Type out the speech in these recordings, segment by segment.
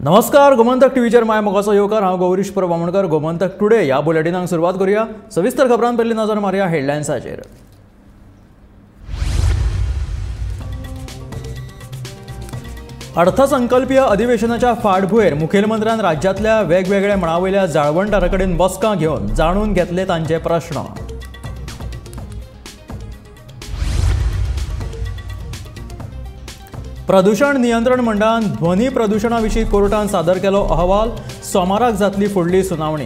नमस्कार, गोमंतक टीव्हीचेर माय मोगाचो येवकार। हांव गौरीश परबामणकर। गोमंतक टुडे या बुलेटिनाक सुरवात करूया। सविस्तर खबरां पयलीं नजर मारया हेडलायन्साचेर। अर्थसंकल्पीय अधिवेशनाच्या फाटभुंयेर मुखेलमंत्र्यान राज्यांतल्या वेगवेगळ्या मळावयल्या जाळवणदारां कडेन बसका घेवन जाणून घेतले तांचे प्रश्न। प्रदूषण नियंत्रण मंडळान ध्वनी प्रदूषणा विशीं कोर्टान सादर केलो अहवाल। सोमाराक जातली फुडली सुनावणी।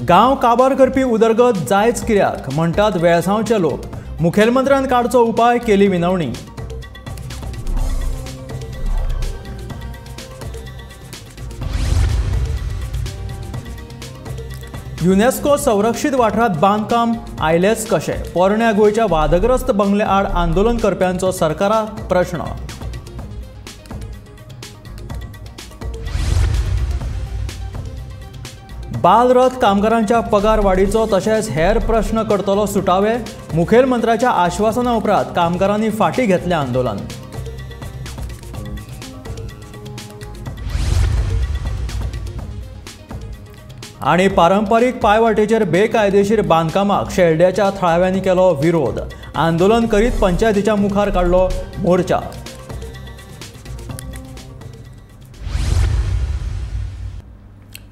गांव काबार करपी उदरगत जायच कित्याक म्हणटात वेळसांवचे लोक। मुखेलमंत्र्यान काडचो उपाय केली विनवणी। युनेस्को संरक्षीत वाठारांत बांदकाम आयलेच कशे? पोरण्या गोंयच्या वादग्रस्त बंगले आड आंदोलन करप्यांचो सरकाराक प्रश्न। बालरथ कामगारांच्या पगार वाडीचो तशेंच हेर प्रश्न करतलो सुटावे। मुखेलमंत्र्याच्या आश्वासना उपरांत कामगारांनी फाटीं घेतलें आंदोलन। आणि पारंपारीक पायवाटेचेर बेकायदेशीर बांदकामाक शेल्ड्याच्या थळाव्यांनी केलो विरोध। आंदोलन करीत पंचायतीच्या मुखार काडलो मोर्चा।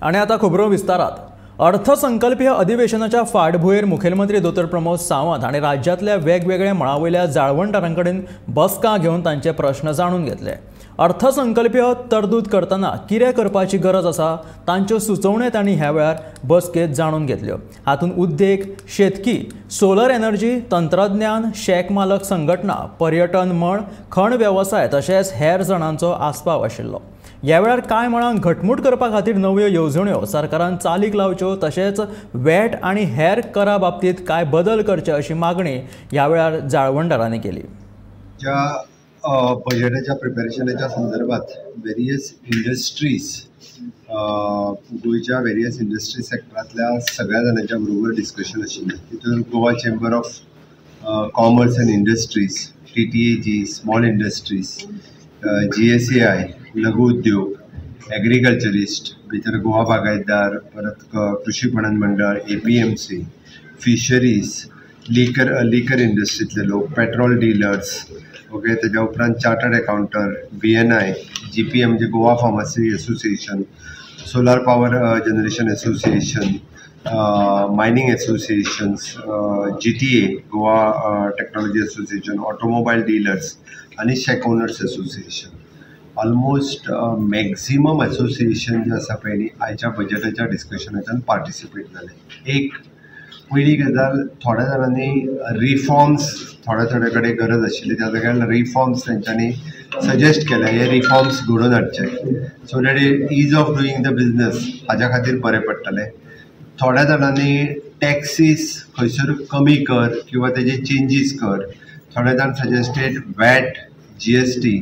आणि आता खबरो विस्तारात। अर्थसंकल्पीय अधिवेशनाच्या फाटभुंयेर मुखेलमंत्री दोतोर प्रमोद सावंत हांणी राज्यांतल्या वेगवेगळ्या मळावयल्या जाळवणदारां कडेन बसका घेवन तांचे प्रश्न जाणून घेतले। अर्थसंकल्पीय तरतूद करतना कितें करपाची गरज आसा तांच्यो सुचोवण्यो तांणी ह्या वेळार बसकेंत जाणून घेतल्यो। हातूंत उद्देग, शेतकी, सोलर एनर्जी, तंत्रज्ञान, शेक मालक संघटना, पर्यटन मळ, खण वेवसाय तशेंच हेर जणांचो आस्पाव आशिल्लो। ह्या वेळार कांय मळांक घटमूट करपा खातीर नव्यो येवजण्यो सरकारान चालीक लावच्यो तशेंच वॅट आनी हेर करा बाबतींत कांय बदल करचे अशी मागणी ह्या वेळार जाळवणदारांनी केली। बजेटाच्या प्रिपरेशनाच्या संदर्भात वेरियस इंडस्ट्रीज गोयच्या वेरियस इंडस्ट्री सेक्टरांतल्या सगळ्या जाणांच्या बरोबर डिस्कशन आशिल्लें। तितून Goa chamber of commerce end industries, TTAG, small industries, GSAI, लघु उद्योग, एग्रीकल्चरिस्ट, भितर गोवा बागायतदार, परत कृषी पणन मंडळ, APMC, फिशरीज, लिकर इंडस्ट्रीतले लोक, पेट्रोल डीलर्स, ओके, त्याच्या उपरांत चार्टर्ड अकाउंटर, BNI, GPM म्हणजे Goa pharmacy association, solar power generation association, mining associations, GTA Goa technology association, automobile dealers आणि shack owners association. Almost maximum association जे आसा पळय न्ही आयच्या बजेटाच्या डिस्कशनाच्यान पार्टिसिपेट जाले। एक पहिली गजाल, थोड्या जाणांनी रिफॉर्म्स थोड्या कडेन गरज आशिल्ली त्या जाग्यार रिफॉर्म्स तेंच्यांनी सजेस्ट केल्या, हे रिफॉर्म्स घडोवन हाडचे so that ease of doing the business हाज्या खातीर बरें पडटलें। थोड्या जाणांनी टॅक्सीस खंयसर कमी कर किंवा तेजे चेंजीस कर। थोडे जाण suggested watt, GST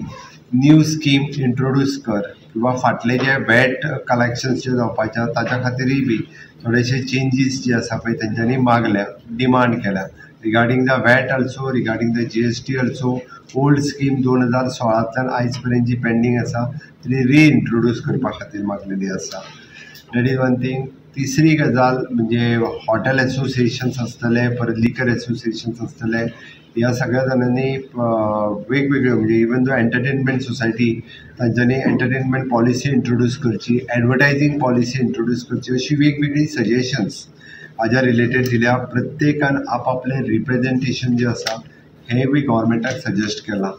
new scheme introduce कर किंवा फाटले जे वॅट कलेक्शन्स जे जावपाचे ताच्या खातीरय बी थोडेशे चेंजीस जे आसा पळय तेंच्यांनी मागल्या, डिमांड केल्या। Regarding the VAT also, regarding the GST also, old scheme 2016तल्यान आयज पर्यंत जी पेंडींग आसा ती रिइंट्रोड्यूस करपा खातीर मागलेली आसा। That is one thing. तिसरी गजाल म्हणजे हॉटेल असोसिएशन्स आसतले, परत लिकर असोसिएशन्स आसतले, ह्या सगळ्या जाणांनी वेगवेगळ्यो म्हणजे इवन दो एंटरटेनमेंट सोसायटी तांच्यांनी एंटरटेनमेंट पॉलिसी इंट्रोड्यूस करची, एडवर्टायझींग पॉलिसी इंट्रोड्यूस करची, अशी वेगवेगळी सजेशन्स हाज्या रिलेटेड दिल्या। प्रत्येकान आपापलें रिप्रेझेंटेशन जे आसा हें बी गव्हर्मेंटाक सजेस्ट केलां।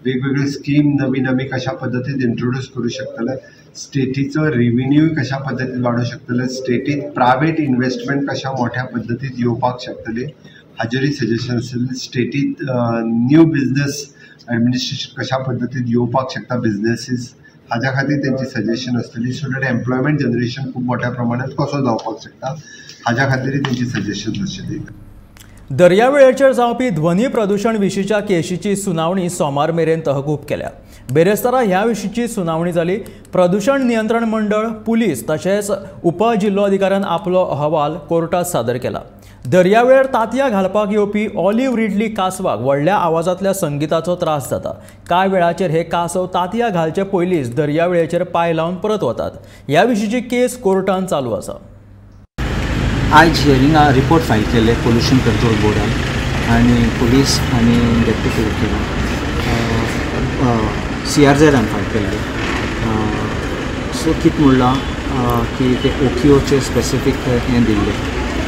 वेगवेगळ्यो स्कीम नवीन आमी कशा पद्दतीन इंट्रोड्यूस करूं शकतले, स्टेटीचो रेव्हेन्यू कशा पद्दतीन वाडूंक शकतले, स्टेटीत प्रायवेट इन्व्हेस्टमेंट कशा मोठ्या पद्दतीन येवपाक शकतली हाजेरय सजेशन आसतलें। स्टेटीत न्यू बिजनेस एडमिनिस्ट्रेशन कशा पद्दतीन येवपाक शकता, बिजनेसीस हाज्या खातीर तेंची सजेशन आसतली सो दॅट एम्प्लॉयमेंट जनरेशन खूब मोठ्या प्रमाणात कसो जावपाक शकता हाज्या खातीरय तेंची सजेशन आसतली। दर्यावेळेचेर जावपी ध्वनी प्रदूषण विशींच्या केशीची सुनावणी सोमार मेरेन तहकूब केल्या। बेरेस्तारा ह्या विशींची सुनावणी जाली। प्रदूषण नियंत्रण मंडळ, पुलीस तशेंच उपजिल्लोधिकाऱ्यान आपलो अहवाल कोर्टात सादर केला। दर्यावेळेर तांतयां घालपाक येवपी ऑलिव्ह रिडली कासवाक व्हडल्या आवाजांतल्या संगीताचो त्रास जाता. कांय वेळाचेर हे कासव तांतयां घालचे पयलींच दर्यावेळेचेर पांय लावन परत वतात. ह्या विशींची केस कोर्टांत चालू आसा. आज हियरिंगा रिपोर्ट फायल केले पोल्युशन कंट्रोल बोर्डान आनी पुलीस आनी डेप्युटी कलेक्टरान CRZन फायल केल्ले. सो कितें म्हणलां की ते ओकियोचे स्पेसिफीक हें दिल्ले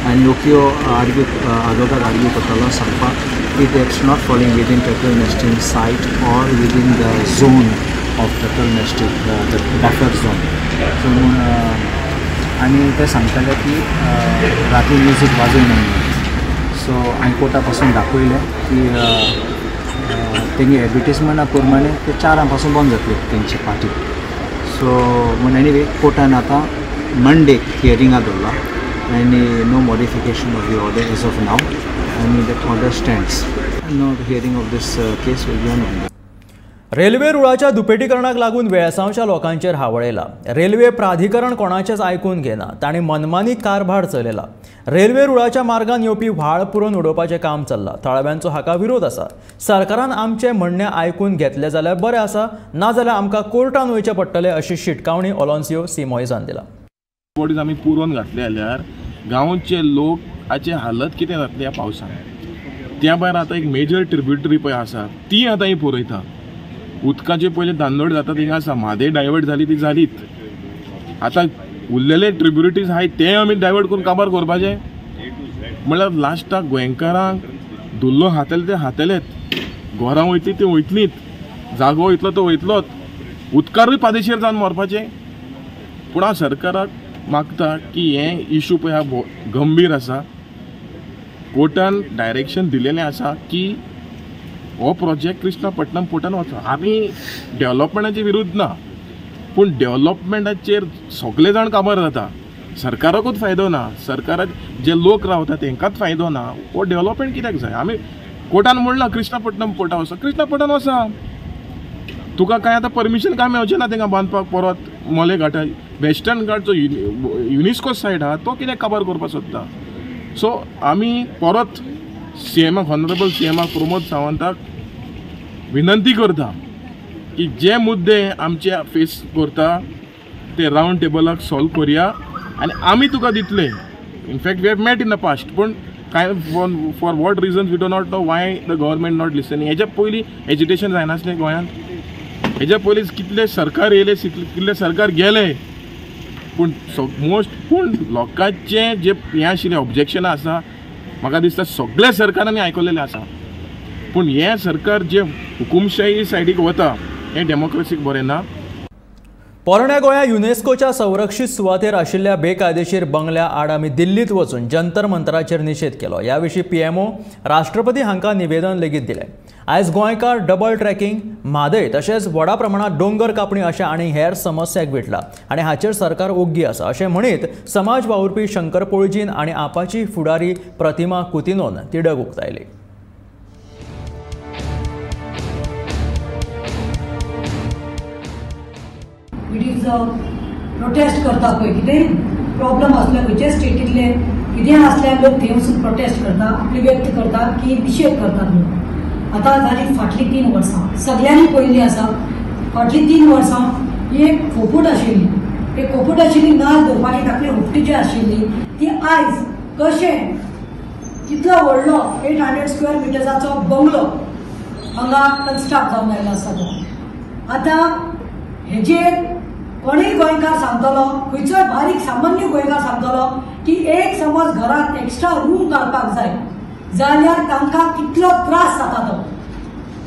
आनी ओकियो आर्ग्यू करतालो सांगपाक की it's not falling within turtle nesting site or within the zone of turtle nesting the buffer zone. So आनी ते सांगताले की राती म्युजीक वाजयना म्हणून. सो हांवें कोर्टा पासून दाखयलें की तेंगे एडवर्टिजमेंटा प्रमाणे ते 4 पासून बंद जातली तेंची पार्टी. सो म्हण एनीवे कोर्टान आतां मंडे हियरिंगा दवरला आनी no modification of the order as of now आनी that order stands. No hearing of this case will be on Monday. Railway रुळाच्या दुपेटीकरणाक लागून वेळसांवच्या लोकांचेर हावळयला. रेल्वे प्राधिकरण कोणाचेच आयकून घेना. तांणी मनमानी कारभार चलयला. रेल्वे रुळाच्या मार्गान येवपी व्हाळ पुरोवन उडोवपाचें काम चल्लां. थळाव्यांचो हाका विरोध आसा. सरकारान आमचें म्हणणें आयकून घेतलें जाल्यार बरें आसा, नाजाल्यार आमकां कोर्टान वयचें पडटलें अशी शिटकावणी ओलॉन्सियो सिमोइजान दिला. बॉडीज आमी पुरोवन घातले जाल्यार गांवचे लोकांची हालत कितें जातली ह्या पावसान. त्या भायर आतां एक मेजर ट्रिब्युटरी पळय आसा ती आतां ही पुरयता. उदकाचे पयले दांदोड जाता थिंगा आसा, म्हादय डायवर्ट जाली ती जालीत. आतां उरलेले ट्रिब्युटरीज आहाय ते आमी डायवर्ट करून काबार करपाचे म्हणल्यार लास्टाक गोंयकारांक धुल्लो हातले ते हातलेत, घरां वयतली ती वयतलीत, जागो वयतलो तो वयतलोच, उदकारूय पादेशीर जावन मरपाचें. पूण हांव सरकाराक मागता की हे इशू पळय हा गंभीर आसा. कोर्टान डायरेक्शन दिलेलें आसा की हो प्रोजेक्ट कृष्णापट्टणम पोर्टान वचो. आमी डेव्हलपमेंटाचे विरुद्ध ना, पूण डेव्हलपमेंटाचेर सगळे जाण काबार जाता. सरकाराकूच फायदो ना, सरकाराक जे लोक रावता तांकांच फायदो ना. हो डेव्हलपमेंट कित्याक जाय? आमी कोर्टान म्हणलां कृष्णापट्टणम पोर्टा वचो, कृष्णापट्टणम वचा. तुका कांय आतां परमिशन काय मेळचें ना तांकां बांदपाक परत मोले घाटा. वेस्टर्न घाट जो युनेस्को सायट आहा तो कित्याक काबार करपाक सोदता? सो आमी परत CMाक ऑनरेबल CMाक प्रमोद सावंताक विनंती करता की जे मुद्दे आमचे फेस करता ते रावंड टेबलाक सॉल्व करुया आनी आमी तुका दितले. In fact we have met in the past, पूण काय for what reasons we do not know why the government not listening. हेच्या पयलीं एजिटेशन जायनासलें गोंयांत. हेच्या पयलीं कितले सरकार येयले कितले सरकार गेले, पूण लोकांचे जे हें आशिल्लें ऑब्जेक्शनां आसा म्हाका दिसता सगळ्या सरकारांनी आयकलेलें आसा. पूण हें सरकार जे हुकुमशाही सायडीक वता हें डेमोक्रेसीक बरें ना. पोरण्या गोंया युनेस्कोच्या संरक्षीत सुवातेर आशिल्ल्या बेकायदेशीर बंगल्या आड आमी दिल्लीत वचून जंतर मंतराचेर निशेध केलो. ह्या विशीं PMO राष्ट्रपती हांकां निवेदन लेगीत दिलें. आयज गोंयकार डबल ट्रॅकिंग, म्हादय तशेंच व्हडा प्रमाणात डोंगर कापणी अशें आनी हेर समस्याक भेटला आनी हाचेर सरकार ओग्गी आसा अशें म्हणीत समाज वावुरपी शंकर पोळजीन आनी आपाची फुडारी प्रतिमा कुतिनोन तिडक उक्तायली. इट इज प्रोटेस्ट करता पळय कितें प्रॉब्लम आसले खंयचे स्टेटींतले कितें आसल्यार लोक थंय वचून प्रोटेस्ट करता, आपली व्यक्त करता की निशेध करतात म्हणून. आतां जाली फाटलीं 3 वर्सां सगळ्यांनी पळयल्ली आसा. फाटलीं 3 वर्सां ही एक खोपूट आशिल्ली, एक खोपूट आशिल्ली नाल दवरपाची धाकली हुपटी जी आशिल्ली ती आयज कशें कितलो व्हडलो 800 स्क्वेअर मिटर्साचो बंगलो हांगा कन्स्ट्रक्ट जावन आयलो आसा तो. आतां हेजेर कोणूय गोंयकार सांगतलो, खंयचोय बारीक सामान्य गोंयकार सांगतलो की एक समज घरात एक्स्ट्रा रूम घालपाक जाय जाल्यार तांकां कितलो त्रास जाता तो,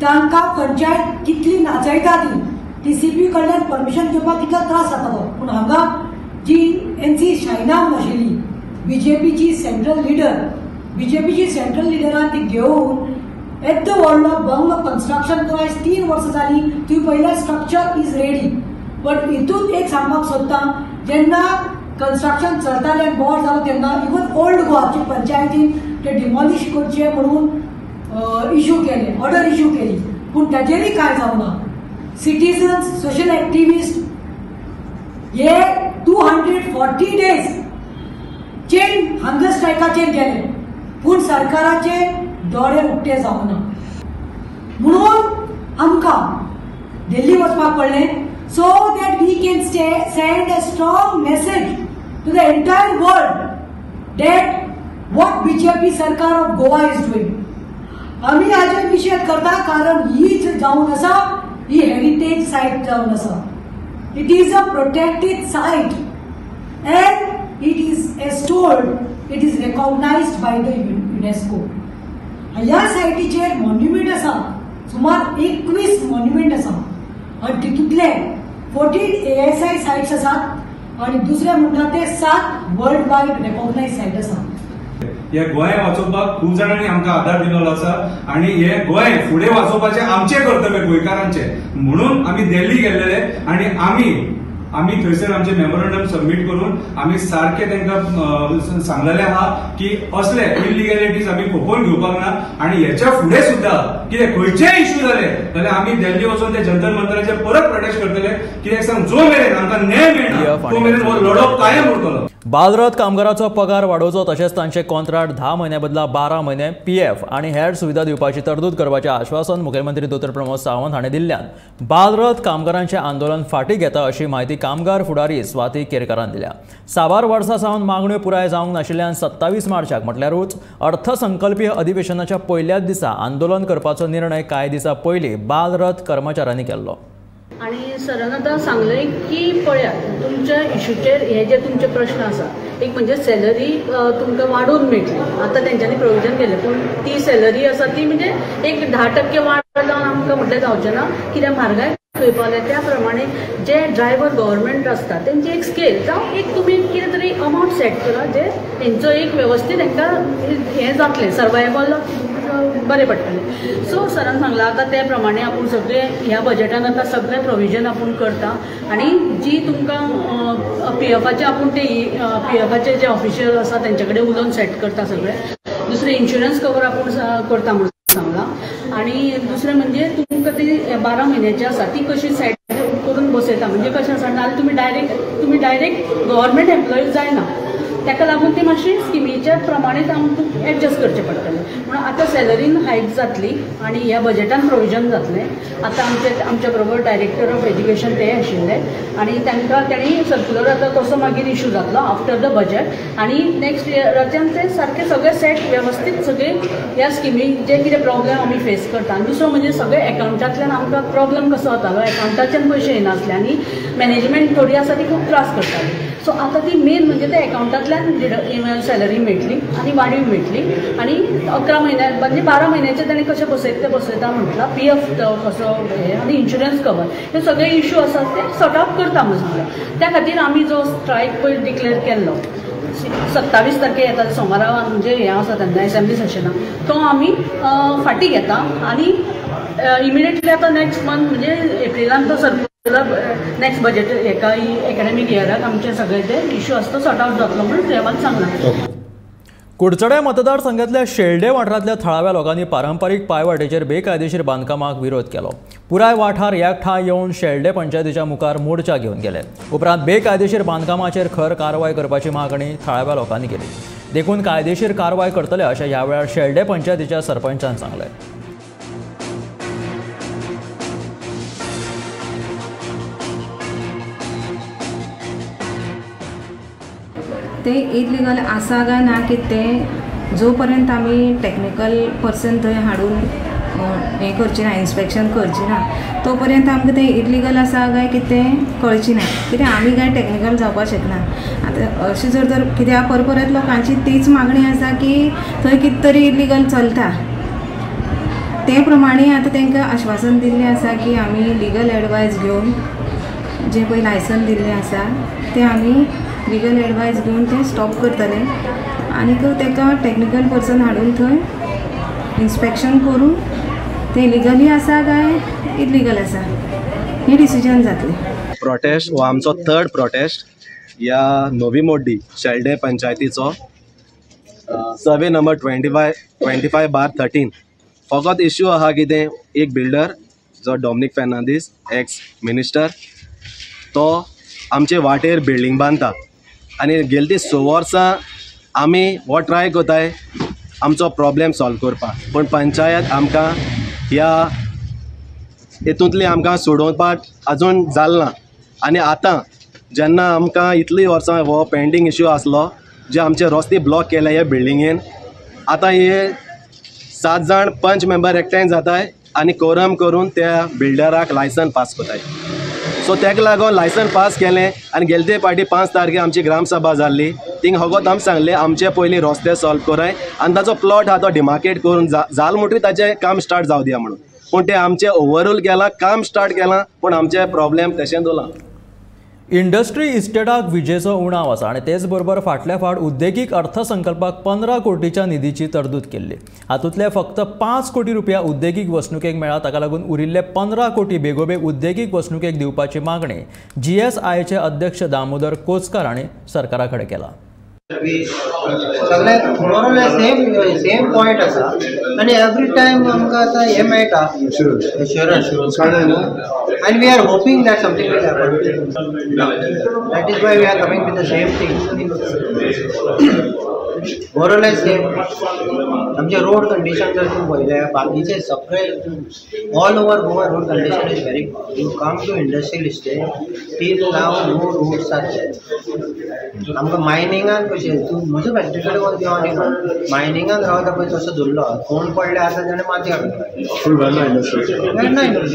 तांकां पंचायत कितली नाचयता ती TCP कडल्यान परमिशन घेवपाक कितलो त्रास जाता तो. पूण हांगा जी NC शायनाम आशिल्ली BJPची सेंट्रल लिडरान ती घेवन येदो व्हडलो बंगलो कन्स्ट्रक्शन करून आयज 3 वर्सां जाली. तुवें पळयल्यार स्ट्रक्चर इज रेडी. बट हितून एक सांगपाक सोदता, जेन्ना कन्स्ट्रक्शन चलतालें बोर्ड जालो तेन्ना इवन ओल्ड गोवाची पंचायतीन ते डिमॉलिश करचे म्हणून इश्यू केले, ऑर्डर इश्यू केली. पूण ताजेरय कांय जावना. सिटीजन्स, सोशल एक्टिविस्ट हे 240 days चेन हंगर स्ट्रायकाचेर गेले. पूण सरकाराचे दोळे उक्ते जावना म्हणून आमकां दिल्ली वचपाक पडलें so that we can send a strong message to the entire world that what BJP Sarkar of Goa is doing. आम्ही हाचेर निषेध करता कारण ही जावन आसा ही हेरिटेज सायट जावन आसा. It is a protected site and it is as told it is recognized by the UNESCO. ह्या सायटीचेर मॉन्युमेंट आसा सुमार 21 मॉन्युमेंट आसा आणि तितूंतले 14 ASI साइट्स आसात आणि दुसरे म्हणटा ते 7 वर्ल्ड वाइड रेकॉग्नाइज साइट आसा. हे गोंय वाचोवपाक खूब जाणांनी आमकां आदार दिलेलो आसा आणि हे गोंय फुडें वाचोवपाचें आमचें कर्तव्य गोंयकारांचें म्हणून आमी दिल्ली गेल्लेले आणि आमी थंयसर आमचे मेमोरंडम सबमिट करून आमी सारखे तांकां सांगलेले आहा की असले इलिगॅलिटीज आमी खपोवन घेवपाक ना आणि हेच्या फुडें सुद्दां कितें खंयचेय इश्यू जाले जाल्यार आमी दिल्ली वचून ते जंतर मंतराचेर परत प्रोटेस्ट करतले. कित्याक सांग जो मेरेन आमकां न्याय मेळना तो मेरेन हो लढप कायम उरतलो. बालरथ कामगारांचो पगार वाडोवचो तशेंच तांचे कॉन्ट्रॅक्ट 10 म्हयन्या बदला 12 म्हयने PF आनी हेर सुविधा दिवपाची तरतूद करपाचें आश्वासन मुखेलमंत्री दोतोर प्रमोद सावंत हांणी दिल्ल्यान बालरथ कामगारांचें आंदोलन फाटीं घेता अशी माहिती कामगार फुडारी स्वाती केरकारान दिल्या. साबार वर्सां सावन मागण्यो पुराय जावंक नाशिल्ल्यान 27 मार्चाक म्हटल्यारूच अर्थसंकल्पीय अधिवेशनाच्या पयल्याच दिसा आंदोलन करपाचो निर्णय कांय दिसा पयलीं बालरथ कर्मचाऱ्यांनी केल्लो. आणि सरान आतां सांगलें की पळयात तुमच्या इश्यूचेर हे जे तुमचे प्रश्न आसा एक म्हणजे सॅलरी तुमकां वाडोवन मेळटली. आतां तेंच्यांनी प्रोविजन केलें पूण ती सॅलरी आसा ती म्हणजे एक 10% वाड जावन आमकां म्हटलें जावचें ना कित्याक म्हारगाय खंय पावल्या त्या प्रमाणे जे ड्रायव्हर गव्हर्मेंट आसता तेंची एक स्केल जावं एक तुमी कितें तरी अमावंट सेट करा जे तेंचो एक वेवस्थीत तांकां हें जातलें सर्वायवल बरें पडटलें. सो सरान सांगलां आतां त्या प्रमाणे आपूण सगळे ह्या बजेटान आतां सगळें प्रोविजन आपूण करता आणि जी तुमकां PFचे आपूण ते PFचे जे ऑफिशियल आसा तेंचे कडेन उलोवन सेट करता सगळें. दुसरें इन्शुरन्स कवर आपूण करता म्हणून सांगलां. आणि दुसरें म्हणजे तुमकां ती 12 म्हयन्याची आसा ती कशी सेट करून बसयता म्हणजे कशें आसा नाल्यार तुमी डायरेक्ट गव्हर्मेंट एम्प्लॉईज जायना ताका लागून ती मातशी स्किमीच्या प्रमाणेच आमकां एडजस्ट करचें पडटलें. म्हणून आतां सॅलरीन हायक जातली आणि ह्या बजेटान प्रोविजन जातलें. आतां आमच्या बरोबर डायरेक्टर ऑफ एज्युकेशन ते आशिल्ले आणि तेणी सर्क्युलर आतां कसो मागीर इश्यू जातलो आफ्टर द बजेट आणि नेक्स्ट इयराच्यान ते सारके सगळे सेट वेवस्थीत सगळे ह्या स्किमीक जे कितें प्रॉब्लेम आमी फेस करता. आनी दुसरो म्हणजे सगळे एकावंटांतल्यान आमकां प्रॉब्लेम कसो जातालो एकावंटाच्यान पयशे येनासले आनी मॅनेजमेंट थोडी आसा ती खूब त्रास करताली. सो आतां ती मेन म्हणजे ते एकावंटांतल्यान सॅलरी मेळटली आनी वाडीव मेळटली आणि 11 म्हयन्या म्हणजे 12 म्हयन्याचे ताणें कशें बसयता म्हटलां PF कसो हे आनी इन्शुरन्स कवर हे सगळे इश्यू आसात ते सॉर्ट आउट करता म्हणून सांगलें. त्या खातीर आमी जो स्ट्रायक पळय डिक्लेअर केल्लो 27 तारखे येता सोमारा म्हणजे हें आसा तेन्ना एसेंब्ली सेशनाक तो आमी फाटीं घेता आणि इमिडिएटली आतां नेक्स्ट मंथ म्हणजे एप्रिलांत तो सर्क्युलर नेक्स्ट बजेट एका एकाडेमीक इयराक आमचे सगळे जे इश्यू आसा तो सॉर्ट आउट जातलो म्हणून रेवान सांगलां. कुडचड्या मतदारसंघातल्या शेल्डे वाठारांतल्या थळाव्या लोकांनी पारंपारीक पायवाटेचेर बेकायदेशीर बांदकामाक विरोध केलो. पुराय वाठार एकठांय येवन शेल्डे पंचायतीच्या मुखार मोर्चा घेवन गेले. उपरांत बेकायदेशीर बांदकामाचेर खर कारवाय करपाची मागणी थळाव्या लोकांनी केली. देखून कायदेशीर कारवाय करतले अशें ह्या वेळार शेल्डे पंचायतीच्या सरपंचान सांगलें. ते इलिगल आसा काय ना की ते जो पर्यंत आमी टेक्निकल पर्सन थंय हाडून हें करची ना इन्स्पेक्शन करची ना तो पर्यंत आमकां ते इलिगल आसा काय कितें कळची ना कित्याक आमी काय टेक्निकल जावपाक शकना. आतां अशें जर कित्याक परत लोकांची तीच मागणी आसा की थंय कितें तरी इलिगल चलता ते प्रमाणे आतां तांकां आश्वासन दिल्लें आसा की आमी लिगल एडवायस घेवन जे पळय लायसन दिल्लें आसा ते आमी लिगल एडवायस घेवन ते स्टॉप करतले आनी ताका टेक्निकल पर्सन हाडून थंय इन्स्पेक्शन करून ते लिगली आसा काय इलिगल आसा हे डिसिजन जातलें. प्रोटेस्ट हो आमचो 3rd प्रोटेस्ट ह्या नवी मोड्डी शेल्डे पंचायतीचो सर्वे नंबर 25/13. फकत इश्यू आहा कितें एक बिल्डर जो डॉमिनिक फेर्नांदीस एक्स मिनिस्टर तो आमचे वाटेर बिल्डींग बांदता आनी गेली ती 6 वर्सां आमी हो ट्राय कोताय आमचो प्रॉब्लेम सॉल्व करपाक. पण पंचायत आमकां ह्या हेतूंतली आमकां सोडोवपाक आजून जालें ना. आनी आतां जेन्ना आमकां इतलीं वर्सां हो पेंडींग इश्यू आसलो जे आमचे रस्ते ब्लॉक केले हे बिल्डिंगेन, आतां हे 7 जाण पंच मेंबर एकठांय जाताय आनी कोरम करून त्या बिल्डराक लायसन पास कोताय. सो तेका लागून लायसन पास केलें आनी गेले ते फाटी 5 तारखेर आमची ग्रामसभा जाल्ली. थिंग होगोत आमी सांगलें आमचे पयलीं रस्ते सॉल्व कोराय आनी ताचो प्लॉट आहा तो डिमार्केट करून जाल म्हणटरी ताचें काम स्टार्ट जावं दिया म्हणून. पूण तें आमचें ओवरऑल केलां, काम स्टार्ट केलां, पूण आमचे प्रॉब्लेम तशेंच उरलां. इंडस्ट्री इस्टेटाक विजेचो उणाव आसा आनी तेच बरोबर फाटल्या फावट उद्देगीक अर्थसंकल्पाक 15 कोटीच्या निधीची तरतूद केल्ली. हातूंतले फक्त 5 कोटी रुपया उद्देगीक वसणुकेक मेळ्ळा. ताका लागून उरिल्ले 15 कोटी बेगोबेग उद्देगीक वसणुकेक दिवपाची मागणी GSIचे अध्यक्ष दामोदर कोचकार हांणी सरकारा कडेन केला. सगळ्याक सेम पॉयंट आसा आनी एवरी टायम आमकां आतां हें मेळटा assurance and we are hoping that something will happen. That is why we are coming with the same thing. More or less same. आमचे रोड कंडिशन जर तूं पळयलें बाकीचे सगळे all over Goa road condition is very good. You come to industrial estate till now no roads are there. आमकां मायनिंगान कशें तूं म्हज्या फॅक्टरी कडेन वच देवा न्ही मायनिंगान रावता पळय तसो धरलो कोण पडले आतां ताणें माती हाडून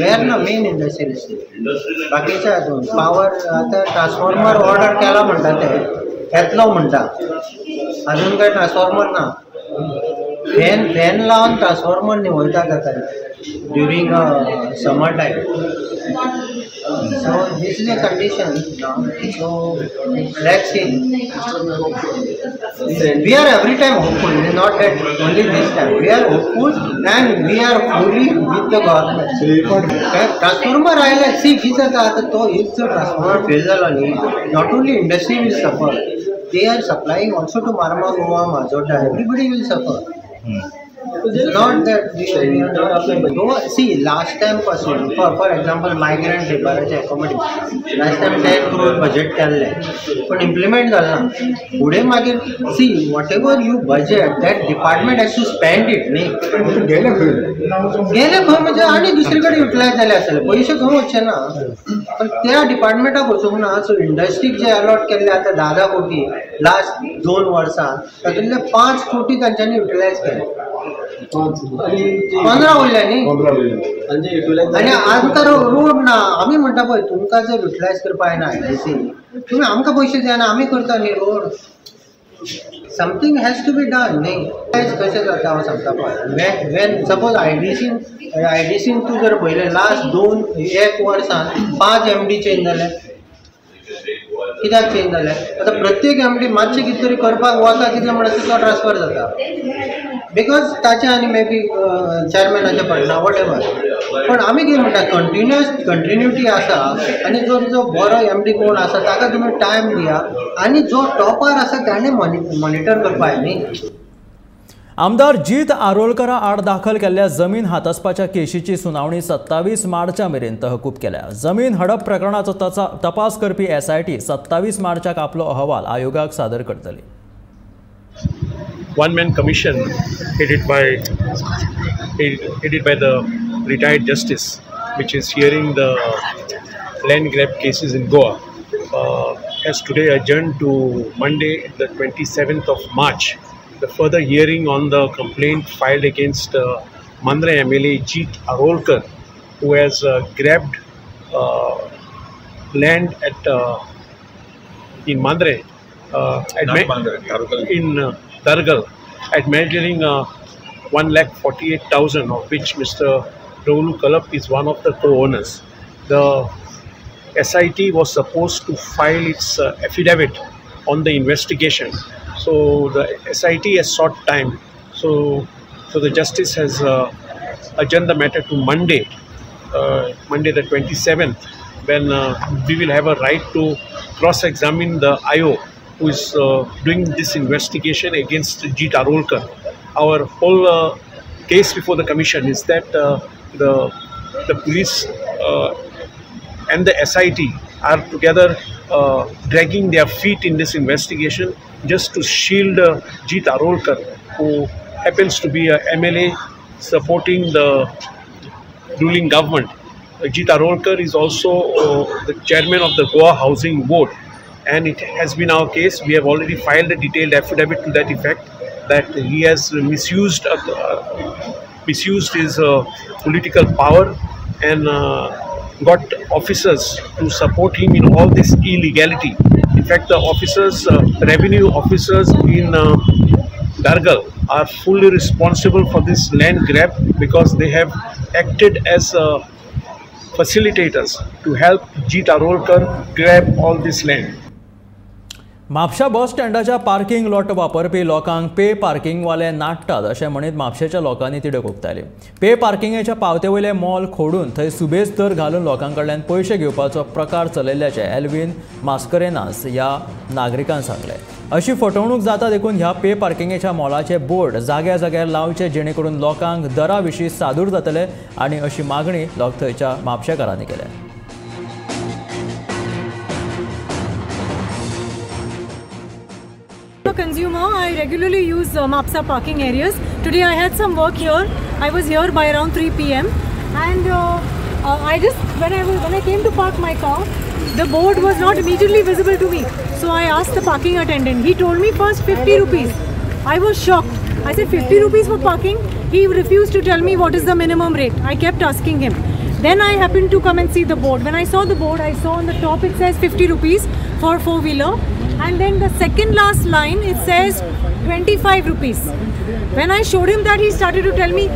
वेर्ना मेन इंडस्ट्रियल इस्टेट. बाकीचे हातून पावर आतां ट्रान्सफॉर्मर ऑर्डर केला म्हणटा ते येतलो म्हणटा अजून काय ट्रान्सफॉर्मर ना. फॅन लावन ट्रान्सफॉर्मर निवळतात आता during summer time. So this is a condition. So let's see. We are every time hopeful. Not that only this time. We are hopeful and we are fully with the government. Transformer आयला C कितें जाता आतां तो एक जर transformer fail जालो न्ही not only industry will सफर. They are supplying also to Marma, Goa, Mazota. Everybody will suffer. Not that we are not applying. Goa, see, last time for example, migrant labor accommodation. Last time 10 crore budget केल्ले, but implement झाला. पुढे मागीर see whatever you budget, that department has to spend it. नाही गेले खंय म्हणजे आणि दुसरीकडे युटिलायज जाले आसले पैसे खंय वचचे ना. पण त्या डिपार्टमेंटाक वचूंक ना. सो इंडस्ट्रीक जे अलॉट केल्ले आतां 10 कोटी लास्ट 2 वर्सां तातूंतले 5 कोटी तांच्यांनी युटिलायज केले. 15 उरले न्ही आनी आमकां रोड ना. आमी म्हणटा पळय तुमकां जर युटिलायज करपा येना IDC तुमी आमकां पयशे दिना आमी करता न्ही road. Something has to be done न्ही. कशें जाता हांव सांगता पळय वेन सपोज आयडीसीन तूं जर पळयलें लास्ट 1 वर्सान 5 MD चेंज जाले. कित्याक चेंज जाले आतां प्रत्येक MD मातशें कितें तरी करपाक वता कितें म्हणल्यार तो ट्रान्सफर जाता बिकॉज ताचे आनी मे बी चेअरमॅनाचे पडना वॉट एवर. पण आमी कितें म्हणटा कंटिन्युटी आसा आनी जो बरो MD कोण आसा ताका तुमी टायम दिया आनी जो टॉपर आसा ताणें मॉनिटर करपा जाय न्ही. आमदार जीत आरोलकरा आड दाखल केल्ल्या जमीन हातासपाच्या केशीची सुनावणी 27 मार्चा मेरेन तहकूब केल्या. जमीन हडप प्रकरणाचो तपास करपी SIT 27 मार्चाक आपलो अहवाल आयोगाक सादर करतली. One-man commission headed by the retired justice, which is hearing the land grab cases in Goa, has today adjourned to Monday, the 27th of March. The further hearing on the complaint filed against Mandra MLA Jeet Arolkar, who has grabbed land in Mandra, in Dargal, at measuring 1,48,000, of which Mr. Rahul Kalap is one of the co-owners. The SIT was supposed to file its affidavit on the investigation. So the SIT has sought time. So the justice has adjourned the matter to Monday the 27th, when we will have a right to cross-examine the IO who is doing this investigation against Jeet Arolkar. Our whole case before the commission is that the police and the SIT are together dragging their feet in this investigation just to shield Jeet Arolkar, who happens to be a MLA supporting the ruling government. Ajit Arolkar is also the chairman of the Goa Housing Board, and it has been our case. We have already filed a detailed affidavit to that effect that he has misused his political power and got officers to support him in all this illegality. In fact, the officers, revenue officers in Gargal are fully responsible for this land grab because they have acted as facilitators to help Jeet Arolkar grab all this land. म्हापशा bus स्टँडाच्या parking lot वापरपी लोकांक पे पार्किंगवाले नाडटात अशें म्हणीत म्हापशेच्या लोकांनी तिडक उक्तायली. पे पार्किंगेच्या पावतेवयले मोल खोडून थंय सुबेज दर घालून लोकांकडल्यान पयशे घेवपाचो प्रकार चलयल्ल्याचे एल्विन मास्करेनास ह्या नागरिकान सांगले. अशी फटवणूक जाता देखून ह्या पे पार्किंगेच्या मोलाचे बोर्ड जाग्या जाग्यार लावचे जेणे करून लोकांक दरा विशीं सादूर जातले आनी अशी मागणी लोक थंयच्या म्हापशेकारांनी केल्या. Consumer, I regularly use Mapsa parking areas. Today I had some work here. I was here by around 3 p.m. and when I came to park my car, the board was not immediately visible to me. So I asked the parking attendant. He told me first 50 rupees. I was shocked. I said 50 rupees for parking. He refused to tell me what is the minimum rate. I kept asking him. Then I happened to come and see the board. When I saw the board, I saw on the top it says 50 rupees for 4-wheeler. And then the second last line, it says 25 rupees. When I showed him that, he started to tell me,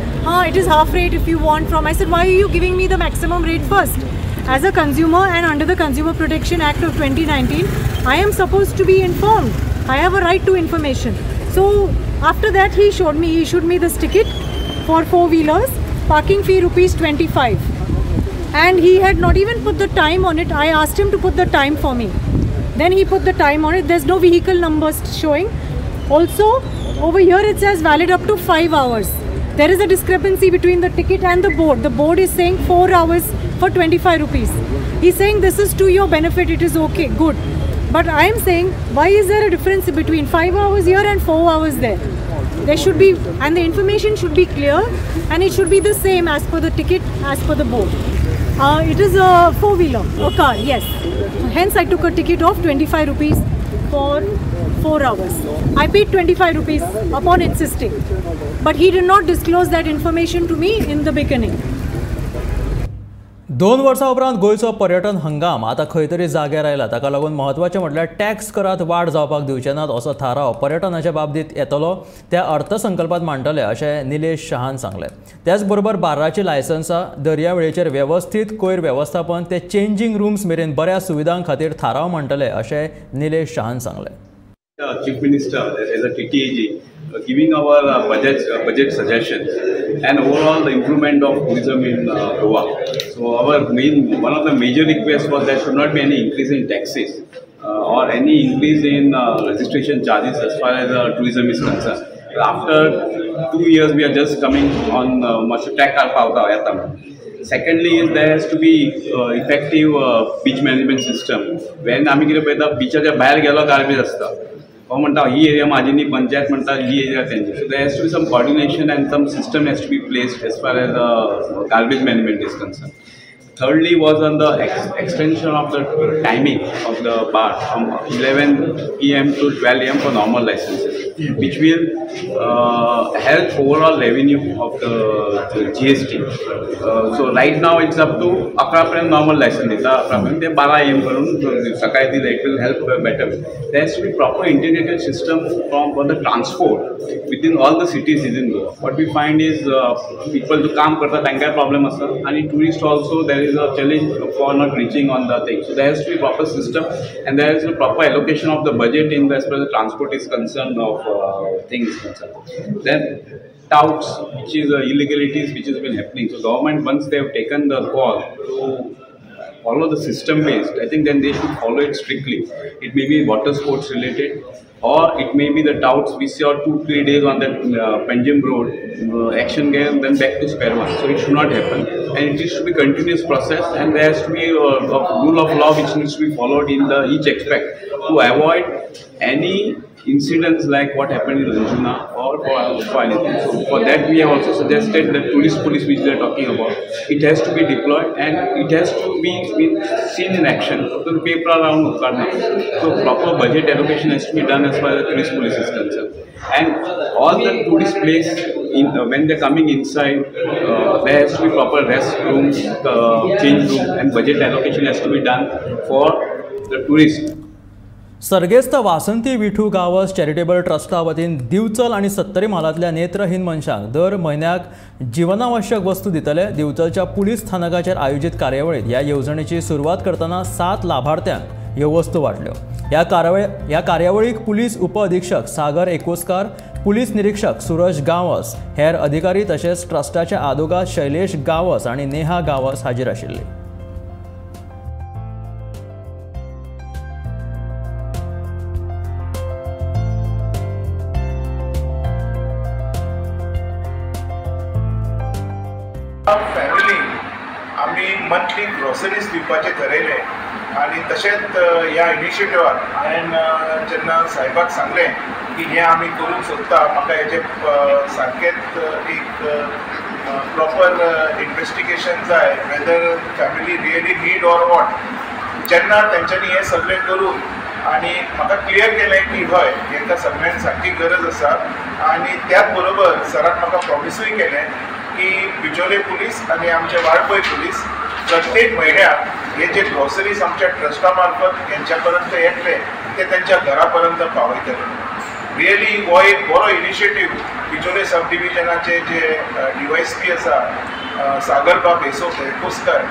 it is half rate if you want from. I said, why are you giving me the maximum rate first? As a consumer and under the Consumer Protection Act of 2019, I am supposed to be informed. I have a right to information. So after that, he issued me this ticket for 4-wheelers, parking fee rupees 25. And he had not even put the time on it. I asked him to put the time for me. Then he put the time on it. There's no vehicle numbers showing. Also, over here it says valid up to 5 hours. There is a discrepancy between the ticket and the board. The board is saying 4 hours for 25 rupees. He's saying this is to your benefit. It is okay, good. But I am saying, why is there a difference between 5 hours here and 4 hours there? There should be, and the information should be clear, and it should be the same as per the ticket, as per the board. It is a 4-wheeler, a car, yes. Hence I took a ticket of 25 rupees for 4 hours. I paid 25 rupees upon insisting. But he did not disclose that information to me in the beginning. 2 वर्सां उपरांत गोंयचो पर्यटन हंगाम आतां खंय तरी जाग्यार आयला. ताका लागून म्हत्वाचें म्हटल्यार टॅक्स करात वाड जावपाक दिवचे नात असो थाराव पर्यटनाच्या बाबतींत येतलो त्या अर्थसंकल्पांत मांडटले अशें निलेश शहान सांगलें. त्याच बरोबर बार्राची लायसन्सां, दर्यावेळेचेर वेवस्थीत कोयर वेवस्थापन ते चेंजिंग रूम्स मेरेन बऱ्या सुविधां खातीर थाराव मांडटले अशें निलेश शहान सांगलें. Chief Minister as a TTAG giving our budget suggestions and overall the improvement of tourism in Goa. So one of the major requests was there should not be any increase in taxes or any increase in registration charges as far as tourism is concerned. After 2 years we are just coming on much tax pavta. Secondly, there has to be effective beach management system. When आम्ही कितें पळयता बिचाच्या भायर गेलो garbage आसता. हो म्हणटा ही area म्हाजी न्ही, पंचायत म्हणटा ही एरिया तेंची. So there has to be some coordination and some system has to be placed as far as garbage management is concerned. Thirdly was on the extension of the timing of the bar from 11 p.m. to 12 a.m. for normal licenses, which will help overall revenue of the GST. So right now it's up to 11 normal license दिता, 11 ते 12 a.m. करून सकाळी दिले. It will help better. There has to be proper integrated system for the transport within all the cities within Goa. What we find is people to काम करता तांकां problem असता आणि tourist also there is a challenge for not reaching on the thing. So there has to be proper system and there is a proper allocation of the budget in as far as the transport is concerned of things concerned. Then touts, which is illegalities which has been happening. So government, once they have taken the call to follow the system based, I think then they should follow it strictly. It may be water sports related, or it may be the touts we saw 2-3 days on that Panjim road, action game, then back to square one. So it should not happen, and it should be continuous process, and there has to be a rule of law which needs to be followed in each aspect to avoid any incidents like what happened in Ranjuna or for anything. So for that we have also suggested that tourist police which they are talking about, it has to be deployed and it has to be seen in action. So the paper around Karna. So proper budget allocation has to be done as far as the tourist police is concerned. And all the tourist place, when they're coming inside, there has to be proper rest room, change room, and budget allocation has to be done for the tourists. सर्गेस्त वासंती Vithu Gawas charitable ट्रस्टा वतीन दिवचल आणि सत्तरी मालातल्या नेत्रहीन मनशांक दर म्हयन्याक जीवनावश्यक वस्तू दितले. दिवचलच्या पुलीस स्थानकाचेर आयोजित कार्यावळीत ह्या येवजणेची सुरवात करतना 7 लाभार्थ्यांक ह्यो वस्तू वाटल्यो. ह्या कार्यावळीक पुलीस उप अधीक्षक सागर एकोस्कार, पुलीस निरीक्षक सुरज गावस, हेर अधिकारी तशेंच ट्रस्टाचे आदोगाद शैलेश गावस आणि नेहा गावस हाजीर आशिल्ले. फॅमिली आम्ही मंथली ग्रोसरीज दिवपाचें ठरयलें आनी तशेंच ह्या इनिशिएटिव्हाक हांवें जेन्ना साहेबाक सांगलें की हें आमी करूंक सोदता, म्हाका हेजें सारकेंच एक प्रॉपर इन्वेस्टिगेशन जाय whether family really need or what. जेन्ना तेंच्यांनी हें सगळें करून आनी म्हाका क्लियर केलें की हय हेंकां सगळ्यांक सारकी गरज आसा आनी त्याच बरोबर सरान म्हाका प्रॉमिसूय केलें की बिचोले पुलीस आणि आमचे वाळपय पुलीस प्रत्येक म्हयन्याक हे जे ग्रोसरीज आमच्या ट्रस्टा मार्फत यांच्यापर्यंत येतले ते त्यांच्या घरापर्यंत पावयतले. रियली हो एक बरो इनिशिएटीव बिचोले सब डिव्हिजनाचे जे DYSP आसा सागरबाब एकोस्कर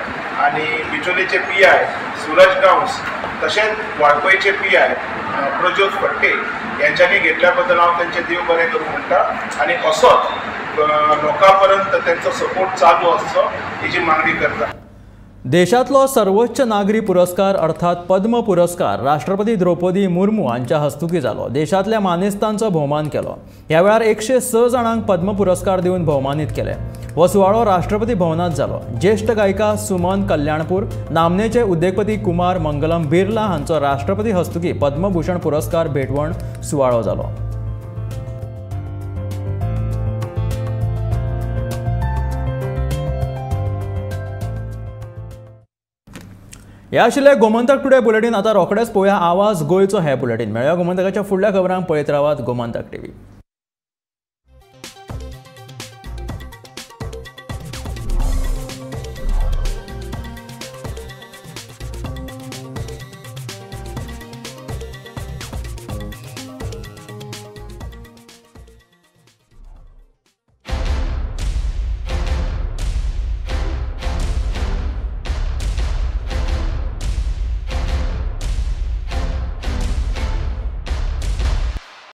आणि बिचोलेचे PI सुरज गांवस तशेंच वाळपयचे PI प्रज्योत फट्टे यांच्यांनी घेतल्या बद्दल हांव तेंचे देव बरें करूं म्हणटा आनी असोच लोकांपर्यंत त्यांचा सपोर्ट चालू असो हेची मागणी करता. देशातलो सर्वोच्च नागरी पुरस्कार अर्थात पद्म पुरस्कार राष्ट्रपती द्रौपदी मुर्मू हांच्या हस्तुकी जालो. देशातल्या मानेस्तांचो भोवमान केलो. ह्या वेळार 106 जाणांक पद्म पुरस्कार दिवन भोवमानीत केले. हो सुवाळो राष्ट्रपती भवनात जालो. ज्येष्ठ गायिका सुमन कल्याणपूर, नामनेचे उद्योगपती कुमार मंगलम बिर्ला हांचो राष्ट्रपती हस्तुकी पद्मभूषण पुरस्कार भेटवण सुवाळो जालो. हे आशिल्ले गोमंतक टुडे बुलेटिन. आता रोखडेच पळोवया आवाज गोंयचो हे बुलेटिन. मेळ्या गोमंतकाच्या फुडल्या खबरांक पळयत रावात गोमंतक TV.